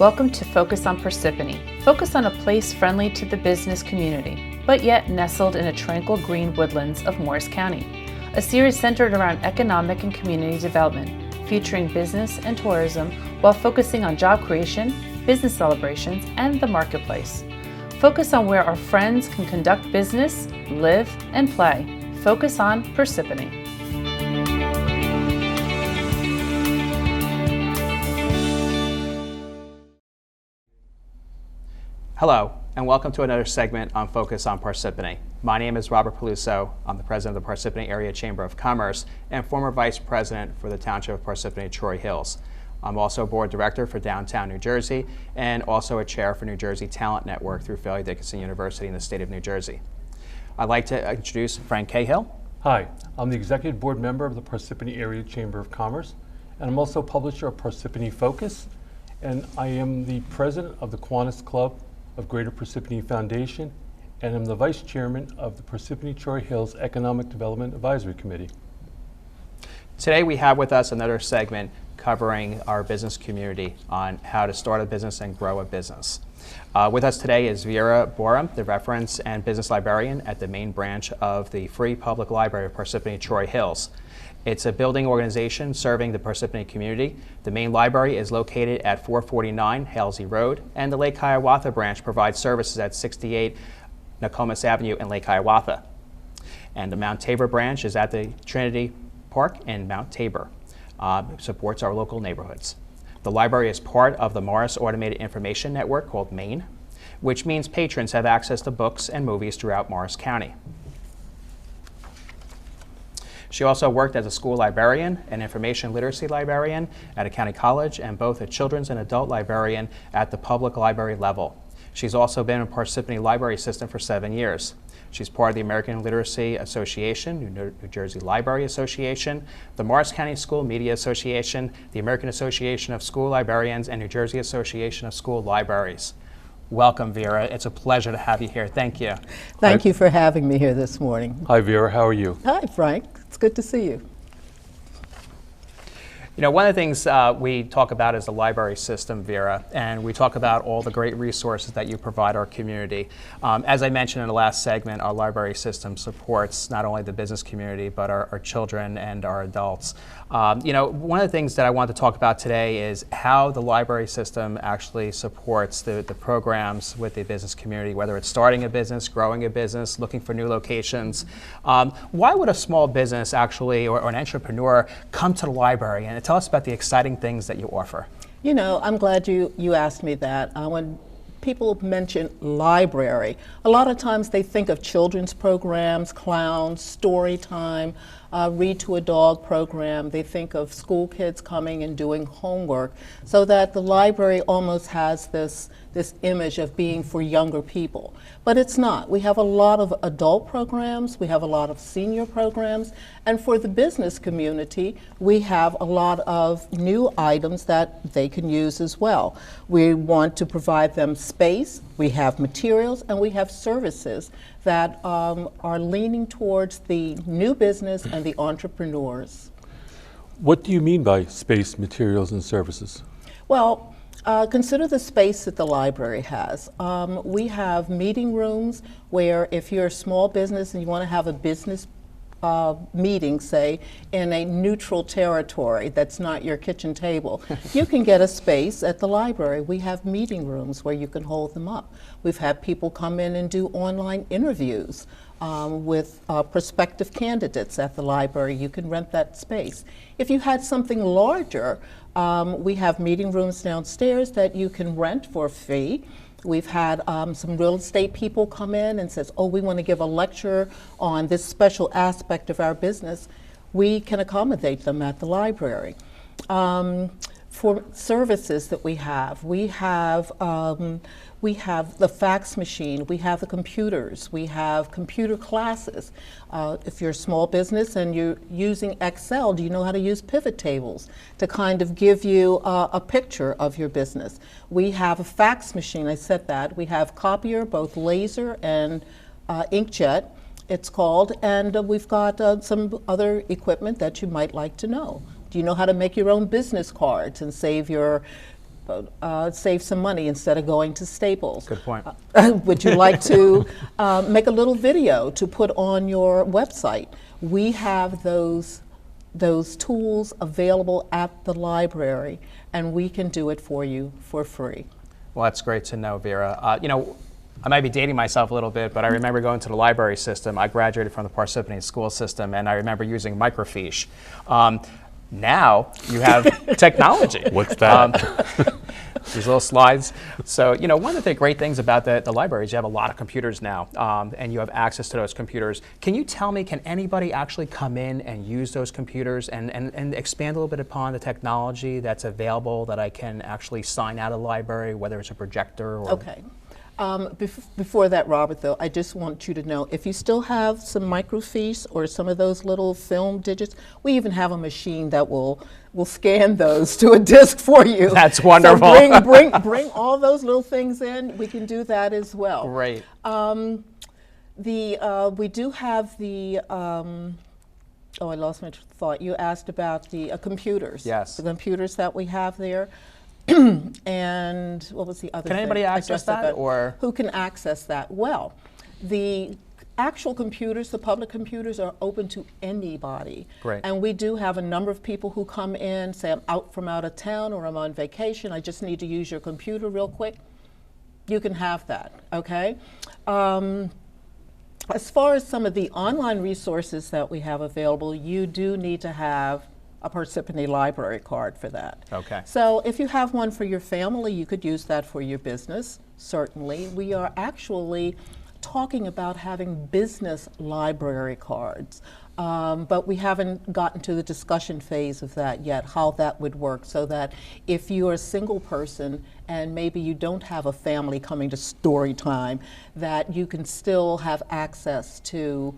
Welcome to Focus on Parsippany. Focus on a place friendly to the business community, but yet nestled in a tranquil green woodlands of Morris County. A series centered around economic and community development, featuring business and tourism while focusing on job creation, business celebrations, and the marketplace. Focus on where our friends can conduct business, live, and play. Focus on Parsippany. Hello, and welcome to another segment on Focus on Parsippany. My name is Robert Peluso. I'm the president of the Parsippany Area Chamber of Commerce and former vice president for the Township of Parsippany Troy Hills. I'm also board director for Downtown New Jersey and also a chair for New Jersey Talent Network through Fairleigh Dickinson University in the state of New Jersey. I'd like to introduce Frank Cahill. Hi, I'm the executive board member of the Parsippany Area Chamber of Commerce, and I'm also publisher of Parsippany Focus, and I am the president of the Kiwanis Club of Greater Parsippany Foundation, and I'm the vice chairman of the Parsippany Troy Hills Economic Development Advisory Committee. Today we have with us another segment covering our business community on how to start a business and grow a business. With us today is Vera Borum, the reference and business librarian at the main branch of the Free Public Library of Parsippany Troy Hills. It's a building organization serving the Parsippany community. The main library is located at 449 Halsey Road, and the Lake Hiawatha branch provides services at 68 Nokomis Avenue in Lake Hiawatha. And the Mount Tabor branch is at the Trinity Park in Mount Tabor. Supports our local neighborhoods. The library is part of the Morris Automated Information Network called MAIN, which means patrons have access to books and movies throughout Morris County. She also worked as a school librarian, an information literacy librarian at a county college, and both a children's and adult librarian at the public library level. She's also been in Parsippany library system for 7 years. She's part of the American Literacy Association, New Jersey Library Association, the Morris County School Media Association, the American Association of School Librarians, and New Jersey Association of School Libraries. Welcome, Vera. It's a pleasure to have you here. Thank you. Thank you for having me here this morning. Hi, Vera. How are you? Hi, Frank. It's good to see you. You know, one of the things we talk about is the library system, Vera, and we talk about all the great resources that you provide our community. As I mentioned in the last segment, our library system supports not only the business community, but our children and our adults. You know, one of the things that I want to talk about today is how the library system actually supports the programs with the business community, whether it's starting a business, growing a business, looking for new locations. Why would a small business actually, or an entrepreneur, come to the library? And tell us about the exciting things that you offer. You know, I'm glad you asked me that. When people mention library, a lot of times they think of children's programs, clowns, story time, read to a dog program. They think of school kids coming and doing homework, so that the library almost has this image of being for younger people. But it's not. We have a lot of adult programs, we have a lot of senior programs, and for the business community, we have a lot of new items that they can use as well. We want to provide them space, we have materials, and we have services that are leaning towards the new business and the entrepreneurs. What do you mean by space, materials, and services? Well, consider the space that the library has. We have meeting rooms where if you're a small business and you want to have a business meeting, say, in a neutral territory that's not your kitchen table, you can get a space at the library. We have meeting rooms where you can hold them up. We've had people come in and do online interviews with prospective candidates at the library. You can rent that space. If you had something larger, we have meeting rooms downstairs that you can rent for a fee. We've had some real estate people come in and says, oh, we want to give a lecture on this special aspect of our business. We can accommodate them at the library. For services that we have the fax machine, we have the computers, we have computer classes. If you're a small business and you're using Excel, do you know how to use pivot tables to kind of give you a picture of your business? We have a fax machine, I said that. We have copier, both laser and inkjet, it's called, and we've got some other equipment that you might like to know. Do you know how to make your own business cards and save your save some money instead of going to Staples. Good point. Would you like to make a little video to put on your website? We have those tools available at the library, and we can do it for you for free. Well, that's great to know, Vera. You know, I might be dating myself a little bit, but I remember going to the library system. I graduated from the Parsippany school system, and I remember using microfiche. Now you have technology. What's that? These little slides. So, you know, one of the great things about the library is you have a lot of computers now, and you have access to those computers. Can you tell me, can anybody actually come in and use those computers and expand a little bit upon the technology that's available that I can actually sign out of the library, whether it's a projector or... Okay. Before that, Robert, though, I just want you to know, if you still have some microfiche or some of those little film digits, we even have a machine that will scan those to a disc for you. That's wonderful. So bring all those little things in. We can do that as well. Great. We do have the, oh, I lost my thought. You asked about the computers. Yes. The computers that we have there. And what was the other thing? Can anybody access that, or? Who can access that? Well, the actual computers, the public computers, are open to anybody. Great. And we do have a number of people who come in, say, I'm out of town or I'm on vacation, I just need to use your computer real quick. You can have that, okay? As far as some of the online resources that we have available, you do need to have a Parsippany library card for that. Okay. So if you have one for your family, you could use that for your business, certainly. We are actually talking about having business library cards, but we haven't gotten to the discussion phase of that yet, how that would work, so that if you're a single person and maybe you don't have a family coming to story time, that you can still have access to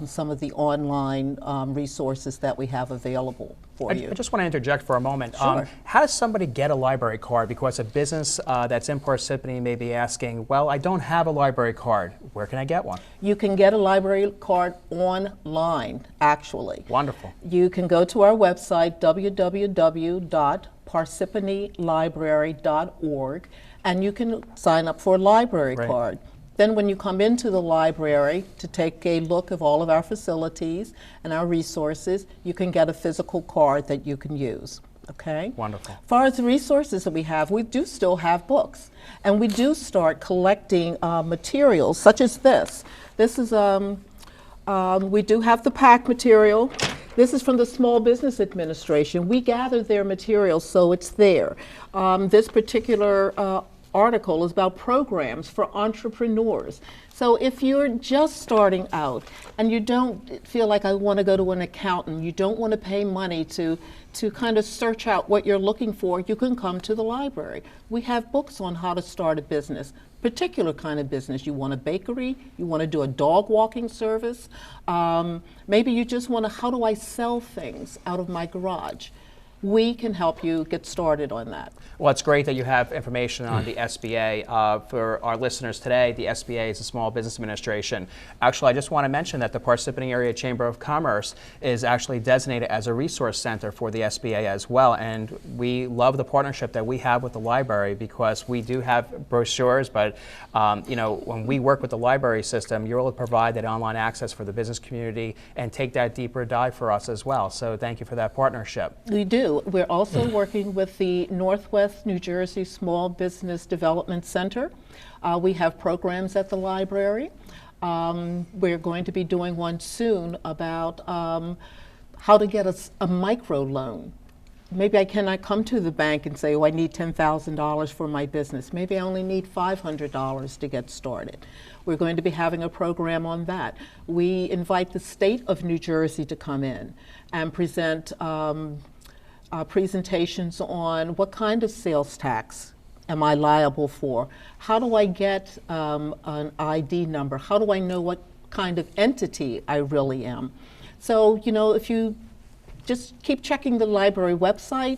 some of the online resources that we have available for you. I just want to interject for a moment. Sure. How does somebody get a library card? Because a business that's in Parsippany may be asking, well, I don't have a library card. Where can I get one? You can get a library card online, actually. Wonderful. You can go to our website, www.parsippanylibrary.org, and you can sign up for a library Right. card. Then when you come into the library to take a look of all of our facilities and our resources, you can get a physical card that you can use, okay? Wonderful. As far as the resources that we do still have books. And we do start collecting materials such as this. This is, we do have the PAC material. This is from the Small Business Administration. We gather their materials, so it's there. This particular article is about programs for entrepreneurs. So if you're just starting out and you don't feel like I want to go to an accountant, you don't want to pay money to kind of search out what you're looking for, you can come to the library. We have books on how to start a business, particular kind of business. You want a bakery, you want to do a dog walking service, maybe you just want to, how do I sell things out of my garage? We can help you get started on that. Well, it's great that you have information on the SBA. For our listeners today, the SBA is the Small Business Administration. Actually, I just want to mention that the Parsippany Area Chamber of Commerce is actually designated as a resource center for the SBA as well. And we love the partnership that we have with the library, because we do have brochures, but you know, when we work with the library system, you're able to provide that online access for the business community and take that deeper dive for us as well. So thank you for that partnership. We do. We're also working with the Northwest New Jersey Small Business Development Center. We have programs at the library. We're going to be doing one soon about how to get a micro loan. Maybe I cannot come to the bank and say, oh, I need $10,000 for my business. Maybe I only need $500 to get started. We're going to be having a program on that. We invite the state of New Jersey to come in and present presentations on what kind of sales tax am I liable for? How do I get an ID number? How do I know what kind of entity I really am? So, you know, if you just keep checking the library website,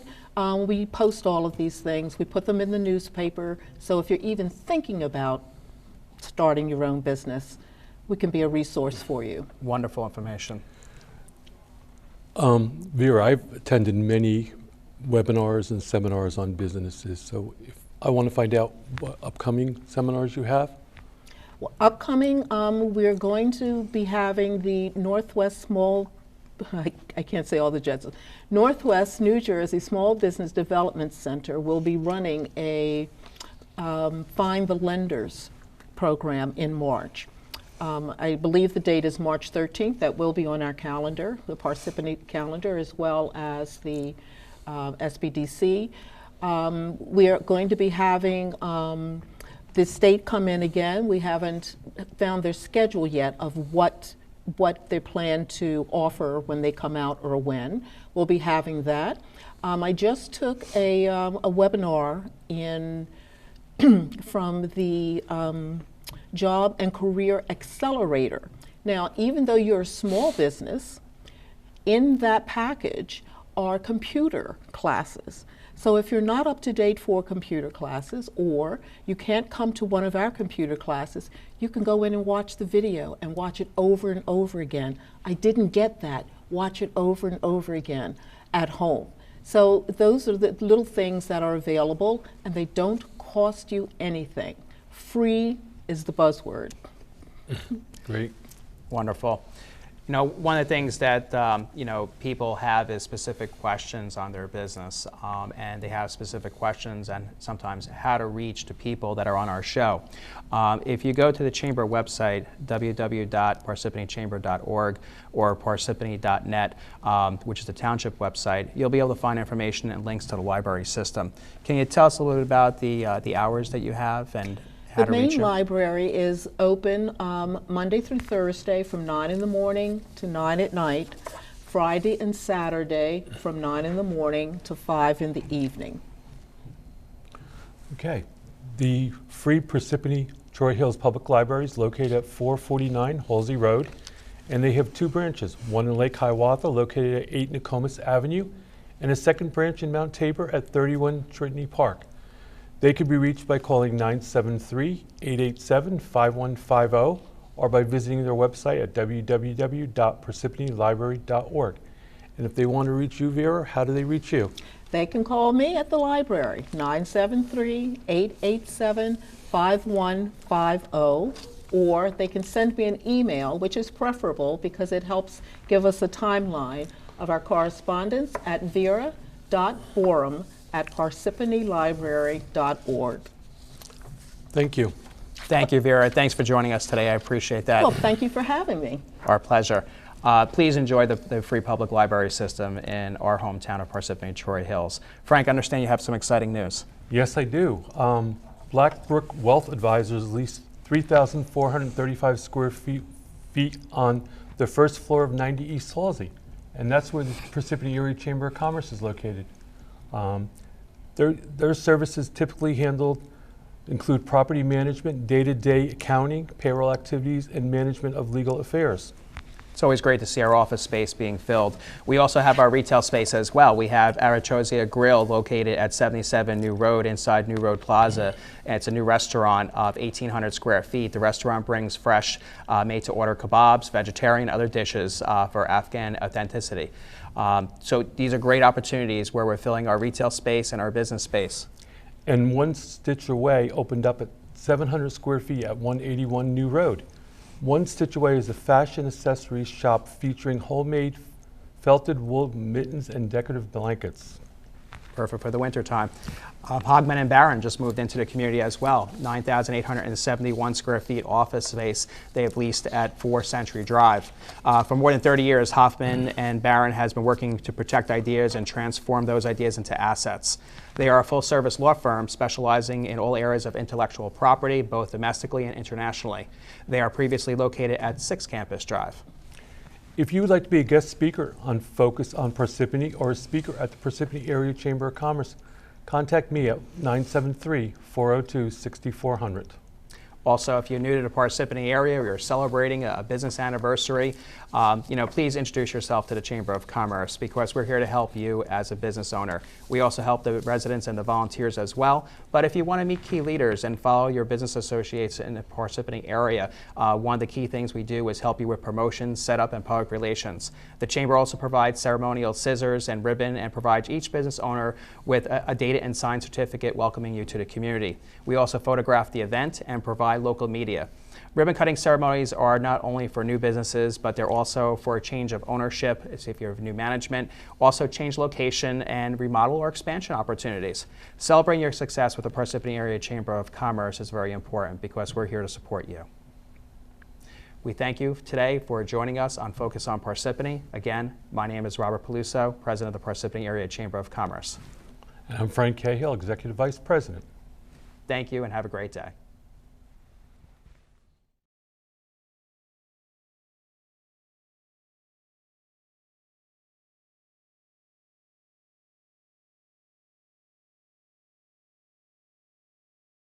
we post all of these things. We put them in the newspaper. So if you're even thinking about starting your own business, we can be a resource for you. Wonderful information. Vera, I've attended many webinars and seminars on businesses. So if I want to find out what upcoming seminars you have. Well, upcoming, we're going to be having the Northwest Small, I can't say all the jets, Northwest New Jersey Small Business Development Center will be running a Find the Lenders program in March. I believe the date is March 13th. That will be on our calendar, the Parsippany calendar, as well as the SBDC. We are going to be having the state come in again. We haven't found their schedule yet of what they plan to offer when they come out or when. We'll be having that. I just took a webinar from the Job and Career Accelerator. Now, even though you're a small business, in that package are computer classes. So if you're not up to date for computer classes, or you can't come to one of our computer classes, you can go in and watch the video and watch it over and over again. I didn't get that. Watch it over and over again at home. So those are the little things that are available, and they don't cost you anything. Free is the buzzword. Great. Wonderful. You know, one of the things that people have is specific questions on their business, and they have specific questions and sometimes how to reach to people that are on our show. If you go to the Chamber website, www.parsippanychamber.org or parsippany.net, which is the township website, you'll be able to find information and links to the library system. Can you tell us a little bit about the hours that you have and how The to reach main you? library is open Monday through Thursday from 9 in the morning to 9 at night, Friday and Saturday from 9 in the morning to 5 in the evening. Okay. The free Parsippany Troy Hills Public Library is located at 449 Halsey Road, and they have two branches, one in Lake Hiawatha located at 8 Nokomis Avenue, and a second branch in Mount Tabor at 31 Trinity Park. They could be reached by calling 973-887-5150 or by visiting their website at www.parsippanylibrary.org. And if they want to reach you, Vera, how do they reach you? They can call me at the library, 973-887-5150, or they can send me an email, which is preferable because it helps give us a timeline of our correspondence at vera.borum@parsippanylibrary.org. Thank you. Thank you, Vera. Thanks for joining us today. I appreciate that. Well, thank you for having me. Our pleasure. Please enjoy the free public library system in our hometown of Parsippany Troy Hills. Frank, I understand you have some exciting news. Yes, I do. Blackbrook Wealth Advisors leased 3,435 square feet on the first floor of 90 East Halsey, and that's where the Parsippany Area Chamber of Commerce is located. Their services typically include property management, day-to-day accounting, payroll activities, and management of legal affairs. It's always great to see our office space being filled. We also have our retail space as well. We have Arachosia Grill located at 77 New Road inside New Road Plaza. And it's a new restaurant of 1,800 square feet. The restaurant brings fresh made-to-order kebabs, vegetarian, other dishes for Afghan authenticity. So these are great opportunities where we're filling our retail space and our business space. And One Stitch Away opened up at 700 square feet at 181 New Road. One Stitch Away is a fashion accessories shop featuring homemade felted wool mittens and decorative blankets. Perfect for the winter time. Hogman and Barron just moved into the community as well. 9,871 square feet office space they have leased at 4 Century Drive. For more than 30 years, Hoffman and Barron has been working to protect ideas and transform those ideas into assets. They are a full-service law firm specializing in all areas of intellectual property, both domestically and internationally. They are previously located at 6 Campus Drive. If you would like to be a guest speaker on Focus on Parsippany or a speaker at the Parsippany Area Chamber of Commerce, contact me at 973-402-6400. Also, if you're new to the Parsippany area or you're celebrating a business anniversary, please introduce yourself to the Chamber of Commerce, because we're here to help you as a business owner. We also help the residents and the volunteers as well. But if you want to meet key leaders and follow your business associates in the Parsippany area, one of the key things we do is help you with promotions, setup, and public relations. The Chamber also provides ceremonial scissors and ribbon and provides each business owner with a dated and signed certificate welcoming you to the community. We also photograph the event and provide local media. Ribbon cutting ceremonies are not only for new businesses, but they're also for a change of ownership, if you have new management, also change location and remodel or expansion opportunities. Celebrating your success with the Parsippany Area Chamber of Commerce is very important, because we're here to support you. We thank you today for joining us on Focus on Parsippany. Again, my name is Robert Peluso, President of the Parsippany Area Chamber of Commerce. And I'm Frank Cahill, Executive Vice President. Thank you and have a great day.